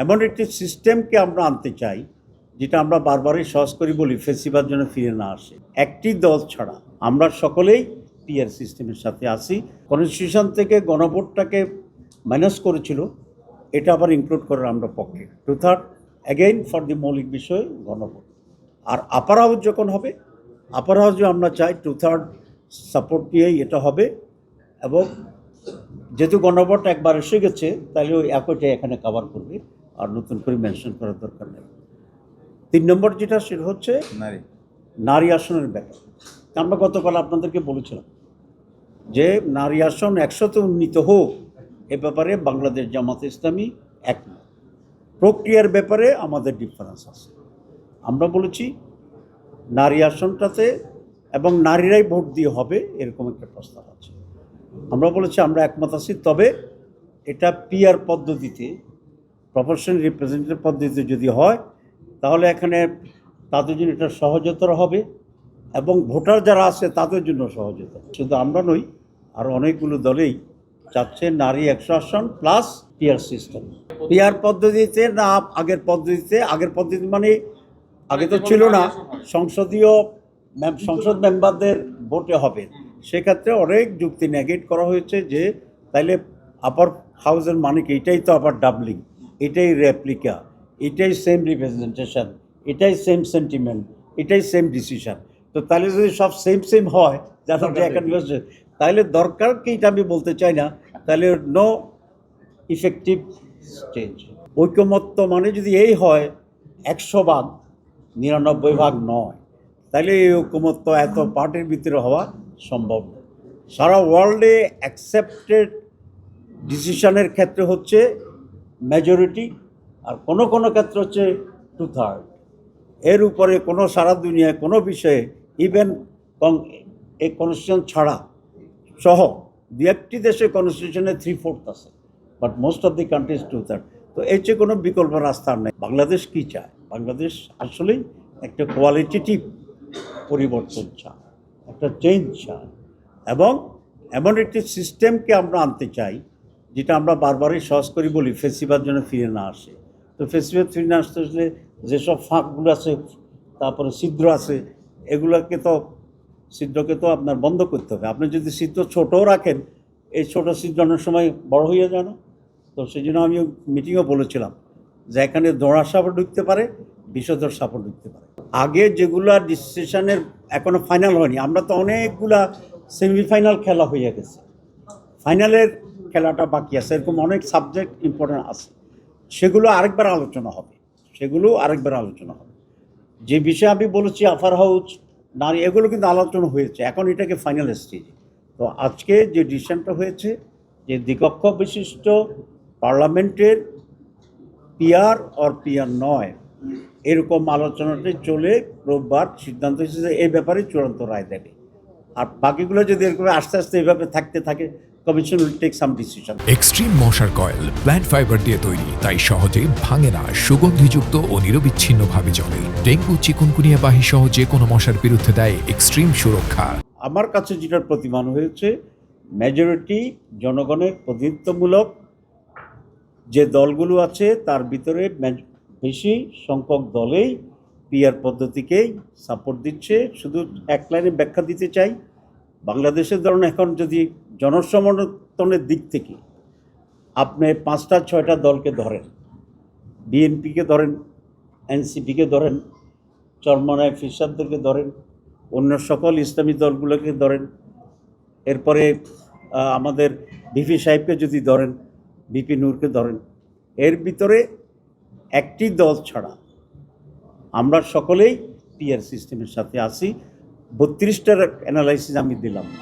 এমন একটি সিস্টেমকে আমরা আনতে চাই যেটা আমরা বারবারই সহজ করি বলি ফেসিবার জন্য ফিরে না আসে। একটি দল ছাড়া আমরা সকলেই পিআর সিস্টেমের সাথে আসি। কনস্টিটিউশন থেকে গণভোটটাকে মাইনাস করেছিল, এটা আবার ইনক্লুড করার আমরা পক্ষে। 2/3 অ্যাগেইন ফর দি মৌলিক বিষয় গণভোট। আর আপার হাউস যখন হবে, আপার হাউসে আমরা চাই 2/3 সাপোর্ট নিয়েই এটা হবে। এবং যেহেতু গণভোট একবার এসে গেছে, তাহলে ওই একইটাই এখানে কভার করবে, আর নতুন করে মেনশন করার দরকার নেই। 3 নম্বর যেটা সেটা হচ্ছে নারী আসনের ব্যাপার। আমরা গতকাল আপনাদেরকে বলেছিলাম যে নারী আসন 100তে উন্নীত হোক, এ ব্যাপারে বাংলাদেশ জামাত ইসলামী একমত। প্রক্রিয়ার ব্যাপারে আমাদের ডিফারেন্স আছে। আমরা বলেছি নারী আসনটাতে এবং নারীরাই ভোট দিয়ে হবে, এরকম একটা প্রস্তাব আছে। আমরা বলেছি আমরা একমত আছি, তবে এটা পিআর পদ্ধতিতে, প্রপোর্শনাল রিপ্রেজেন্টেটিভ পদ্ধতিতে যদি হয়, তাহলে এখানে তাদের জন্য এটা সহজতর হবে এবং ভোটার যারা আছে তাদের জন্য সহজতর। শুধু আমরা নই, আর অনেকগুলো দলেই চাচ্ছে নারী 100 আসন প্লাস পিআর সিস্টেম। পিআর পদ্ধতিতে না আগের পদ্ধতি মানে আগে তো ছিল না, সংসদ মেম্বারদের ভোটে হবে। সেক্ষেত্রে অনেক যুক্তি নেগেট করা হয়েছে যে তাইলে আপার হাউসের মানে কি, এটাই তো আবার ডাবলিং, এটাই রেপ্লিকা, এটাই সেম রিপ্রেজেন্টেশন, এটাই সেম সেন্টিমেন্ট, এটাই সেম ডিসিশন। তো তাহলে যদি সব সেম হয় যারা এখন বসে, তাহলে দরকার কি এটা আমি বলতে চাই না। তাহলে নো ইফেক্টিভ চেঞ্জ। ঐকমত্য মানে যদি এই হয় 100 ভাগ 99 ভাগ নয়, তাহলে এই ঐকমত্য এত পার্টির ভিতরে হওয়া সম্ভব না। সারা ওয়ার্ল্ডে অ্যাকসেপ্টেড ডিসিশনের ক্ষেত্রে হচ্ছে মেজরিটি, আর কোনো ক্ষেত্রে হচ্ছে 2/3। এর উপরে কোনো সারা দুনিয়ায় কোনো বিষয়ে, ইভেন এই কনস্টিটিউশন ছাড়া সহ 2-1টি দেশে কনস্টিটিউশনে 3/4 আছে, but most of the country's 2/3। তো এর চেয়ে কোনো বিকল্প রাস্তা নেই। বাংলাদেশ কী চায়? বাংলাদেশ আসলেই একটা কোয়ালিটেটিভ পরিবর্তন চায়, একটা চেঞ্জ চায়, এবং এমন একটি সিস্টেমকে আমরা আনতে চাই যেটা আমরা বারবারই সহজ করি বলি ফেসিবার জন্য ফিরে না আসে। তো ফেসিবার ফিরে না আসতে আসলে যেসব ফাঁকগুলো আছে, তারপরে ছিদ্র আছে, ছিদ্রকে তো আপনার বন্ধ করতে হবে। আপনি যদি ছিদ্র ছোটও রাখেন, এই ছোটো ছিদ্র অনেক সময় বড় হয়ে যায় না? তো সেই জন্য আমি মিটিংও বলেছিলাম যে এখানে দোঁড়া সাপও ঢুকতে পারে, বিষধর সাপও ঢুকতে পারে। আগে যেগুলা ডিসিশনের এখনও ফাইনাল হয়নি, আমরা তো অনেকগুলা সেমিফাইনাল খেলা হয়ে গেছে, ফাইনালের খেলাটা বাকি আছে। এরকম অনেক সাবজেক্ট ইম্পর্টেন্ট আছে, সেগুলো আরেকবার আলোচনা হবে। যে বিষয়ে আমি বলেছি আপার হাউস, নারী, এগুলো কিন্তু আলোচনা হয়েছে, এখন এটাকে ফাইনাল স্টেজে। তো আজকে যে ডিসিশনটা হয়েছে যে দ্বিকক্ষ বিশিষ্ট পার্লামেন্টের পিআর অর পিআর নয়, এরকম আলোচনাটি চলে রোববার সিদ্ধান্ত হিসেবে এই ব্যাপারে চূড়ান্ত রায় দেবে। আর বাকিগুলো যদি এরকম আস্তে আস্তে এইভাবে থাকতে থাকে, commission will take some decision. Extreme মশার কয়েল প্ল্যান্ট ফাইবার দিয়ে তৈরি, তাই সহজে ভাঙে না, সুগন্ধিযুক্ত ও নিরবিচ্ছিন্নভাবে জ্বলে। ডেঙ্গু, চিকুনগুনিয়া বাহি সহ যে কোনো মশার বিরুদ্ধে দেয় এক্সট্রিম সুরক্ষা। আমার কাছে যেটার প্রতিমান হয়েছে, মেজরিটি জনগণের প্রতিনিধিত্বমূলক যে দলগুলো আছে তার ভিতরে বেশি সংখ্যক দলেই পিআর পদ্ধতিকেই সাপোর্ট দিচ্ছে। শুধু এক লাইনে ব্যাখ্যা দিতে চাই, বাংলাদেশের ধরুন এখন যদি জনসমর্থনের দিক থেকে আপনি 5-6টা দলকে ধরেন, বিএনপিকে ধরেন, এনসিপিকে ধরেন, চরমনায় ফিরসাদদেরকে ধরেন, অন্য সকল ইসলামী দলগুলোকে ধরেন, এরপরে আমাদের ভিপি সাহেবকে যদি ধরেন, ভিপি নূরকে ধরেন, এর ভিতরে একটি দল ছাড়া আমরা সকলেই পিআর সিস্টেমের সাথে আছি। 32টার অ্যানালাইসিস আমি দিলাম না।